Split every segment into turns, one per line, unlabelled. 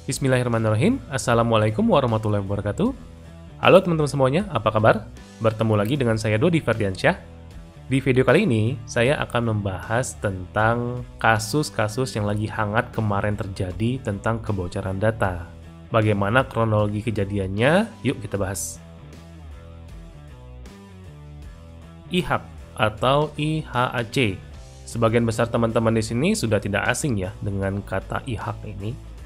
Bismillahirrahmanirrahim. Assalamualaikum warahmatullahi wabarakatuh. Halo teman-teman semuanya, apa kabar? Bertemu lagi dengan saya Dodi Ferdiansyah. Di video kali ini, saya akan membahas tentang kasus-kasus yang lagi hangat kemarin terjadi tentang kebocoran data. Bagaimana kronologi kejadiannya? Yuk kita bahas. IHAK atau IHAC. Sebagian besar teman-teman di sini sudah tidak asing ya dengan kata IHAK ini.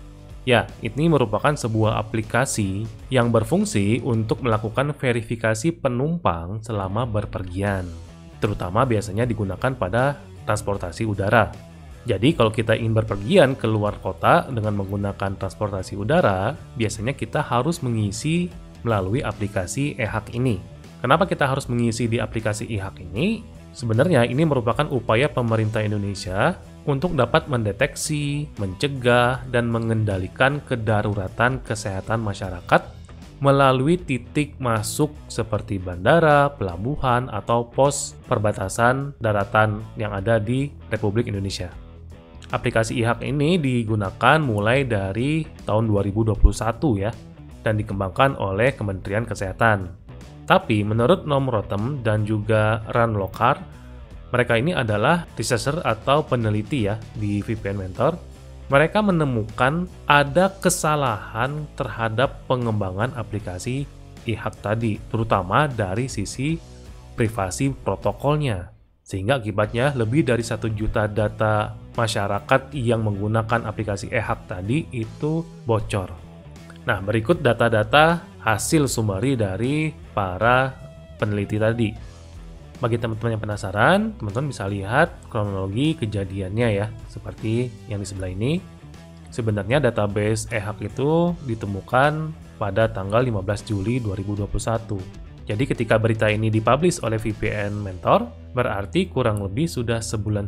Ya, ini merupakan sebuah aplikasi yang berfungsi untuk melakukan verifikasi penumpang selama berpergian. Terutama biasanya digunakan pada transportasi udara. Jadi kalau kita ingin berpergian ke luar kota dengan menggunakan transportasi udara, biasanya kita harus mengisi melalui aplikasi IHAK ini. Kenapa kita harus mengisi di aplikasi IHAK ini? Sebenarnya ini merupakan upaya pemerintah Indonesia untuk dapat mendeteksi, mencegah, dan mengendalikan kedaruratan kesehatan masyarakat melalui titik masuk seperti bandara, pelabuhan, atau pos perbatasan daratan yang ada di Republik Indonesia. Aplikasi IHAK ini digunakan mulai dari tahun 2021 ya, dan dikembangkan oleh Kementerian Kesehatan. Tapi menurut Nom Rotem dan juga Ran Lokar, mereka ini adalah researcher atau peneliti ya di VPN Mentor. Mereka menemukan ada kesalahan terhadap pengembangan aplikasi IHAK tadi, terutama dari sisi privasi protokolnya. Sehingga akibatnya lebih dari 1 juta data masyarakat yang menggunakan aplikasi IHAK tadi itu bocor. Nah, berikut data-data hasil summary dari para peneliti tadi. Bagi teman-teman yang penasaran, teman-teman bisa lihat kronologi kejadiannya ya, seperti yang di sebelah ini. Sebenarnya database IHAK itu ditemukan pada tanggal 15 Juli 2021. Jadi ketika berita ini dipublish oleh VPN Mentor, berarti kurang lebih sudah 1,5 bulan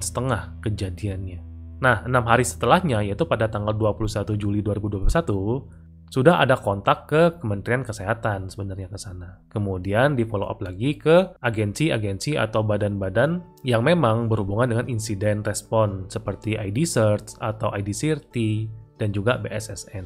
kejadiannya. Nah, 6 hari setelahnya, yaitu pada tanggal 21 Juli 2021, sudah ada kontak ke Kementerian Kesehatan sebenarnya ke sana. Kemudian di follow up lagi ke agensi-agensi atau badan-badan yang memang berhubungan dengan insiden respon seperti IDCert atau IDCRT dan juga BSSN.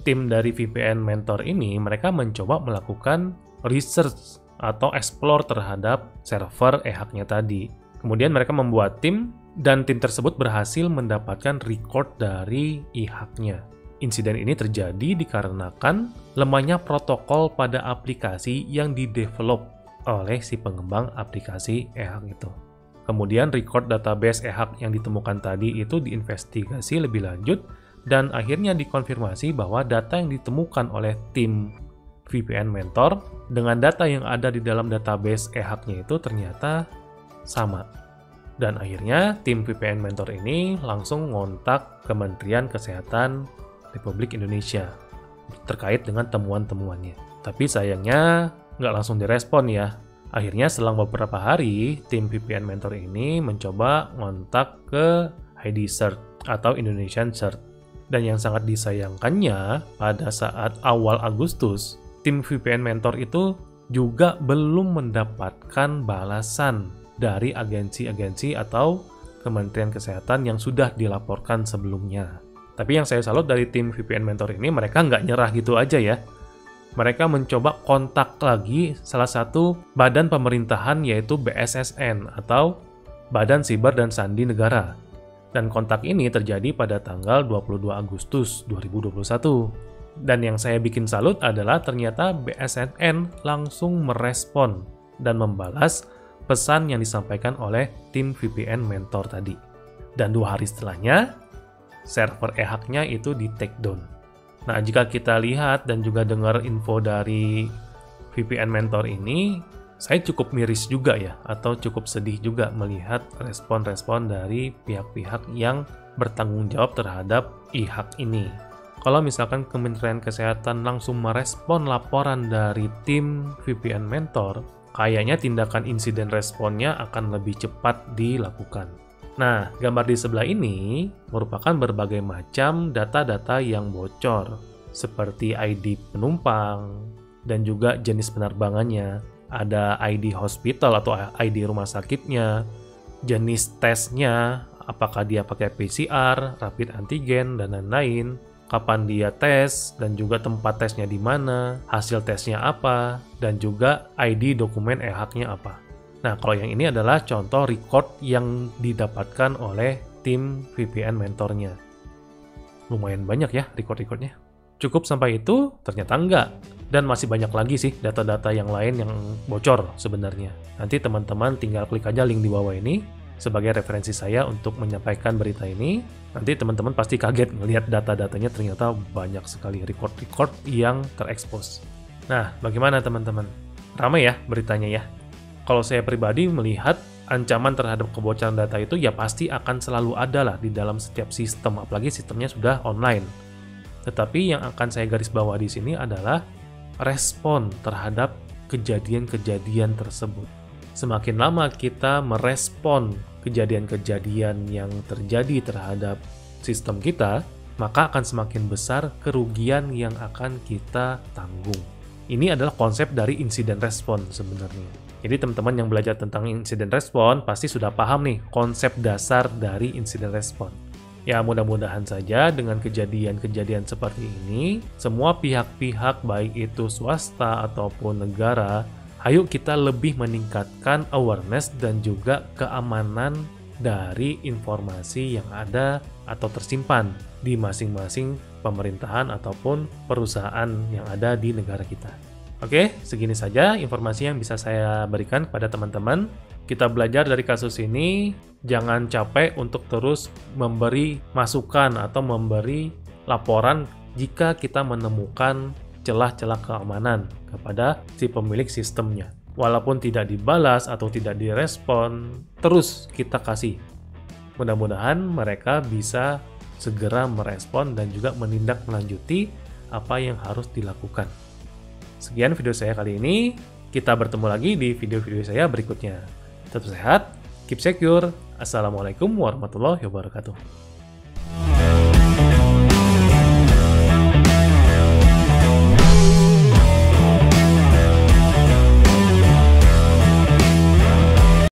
Tim dari VPN Mentor ini mereka mencoba melakukan research atau explore terhadap server IHAK-nya tadi. Kemudian mereka membuat tim dan tim tersebut berhasil mendapatkan record dari IHAK-nya. Insiden ini terjadi dikarenakan lemahnya protokol pada aplikasi yang didevelop oleh si pengembang aplikasi IHAK itu. Kemudian record database IHAK yang ditemukan tadi itu diinvestigasi lebih lanjut dan akhirnya dikonfirmasi bahwa data yang ditemukan oleh tim VPN Mentor dengan data yang ada di dalam database IHAK-nya itu ternyata sama. Dan akhirnya tim VPN Mentor ini langsung ngontak Kementerian Kesehatan Republik Indonesia terkait dengan temuan-temuannya. Tapi sayangnya nggak langsung direspon ya. Akhirnya selang beberapa hari, tim VPN Mentor ini mencoba ngontak ke IDCert atau Indonesian Cert. Dan yang sangat disayangkannya, pada saat awal Agustus, tim VPN Mentor itu juga belum mendapatkan balasan dari agensi-agensi atau Kementerian Kesehatan yang sudah dilaporkan sebelumnya. Tapi yang saya salut dari tim VPN Mentor ini, mereka nggak nyerah gitu aja ya. Mereka mencoba kontak lagi salah satu badan pemerintahan yaitu BSSN atau Badan Siber dan Sandi Negara. Dan kontak ini terjadi pada tanggal 22 Agustus 2021. Dan yang saya bikin salut adalah ternyata BSSN langsung merespon dan membalas pesan yang disampaikan oleh tim VPN Mentor tadi. Dan 2 hari setelahnya, server IHAK-nya itu di take down. Nah, jika kita lihat dan juga dengar info dari VPN Mentor ini, saya cukup miris juga ya, atau cukup sedih juga melihat respon-respon dari pihak-pihak yang bertanggung jawab terhadap IHAK ini. Kalau misalkan Kementerian Kesehatan langsung merespon laporan dari tim VPN Mentor, kayaknya tindakan insiden responnya akan lebih cepat dilakukan. Nah, gambar di sebelah ini merupakan berbagai macam data-data yang bocor, seperti ID penumpang dan juga jenis penerbangannya. Ada ID hospital atau ID rumah sakitnya, jenis tesnya, apakah dia pakai PCR, rapid antigen, dan lain-lain. kapan dia tes, dan juga tempat tesnya di mana, hasil tesnya apa, dan juga ID dokumen e-hacknya apa. Nah, kalau yang ini adalah contoh record yang didapatkan oleh tim VPN mentornya. Lumayan banyak ya record-recordnya. Cukup sampai itu? Ternyata enggak. Dan masih banyak lagi sih data-data yang lain yang bocor sebenarnya. Nanti teman-teman tinggal klik aja link di bawah ini sebagai referensi saya untuk menyampaikan berita ini. Nanti teman-teman pasti kaget melihat data-datanya ternyata banyak sekali record-record yang terekspos. Nah, bagaimana teman-teman? Ramai ya beritanya ya? Kalau saya pribadi melihat ancaman terhadap kebocoran data itu ya pasti akan selalu ada lah di dalam setiap sistem, apalagi sistemnya sudah online. Tetapi yang akan saya garis bawah di sini adalah respon terhadap kejadian-kejadian tersebut. Semakin lama kita merespon kejadian-kejadian yang terjadi terhadap sistem kita, maka akan semakin besar kerugian yang akan kita tanggung. Ini adalah konsep dari insiden respon sebenarnya. Jadi teman-teman yang belajar tentang insiden respon pasti sudah paham nih konsep dasar dari insiden respon. Ya mudah-mudahan saja dengan kejadian-kejadian seperti ini, semua pihak-pihak baik itu swasta ataupun negara, ayo kita lebih meningkatkan awareness dan juga keamanan dari informasi yang ada atau tersimpan di masing-masing pemerintahan ataupun perusahaan yang ada di negara kita. Oke, segini saja informasi yang bisa saya berikan kepada teman-teman. Kita belajar dari kasus ini, jangan capek untuk terus memberi masukan atau memberi laporan jika kita menemukan celah-celah keamanan kepada si pemilik sistemnya. Walaupun tidak dibalas atau tidak direspon, terus kita kasih. Mudah-mudahan mereka bisa segera merespon dan juga menindaklanjuti apa yang harus dilakukan. Sekian video saya kali ini, kita bertemu lagi di video-video saya berikutnya. Tetap sehat, keep secure. Assalamualaikum warahmatullahi wabarakatuh.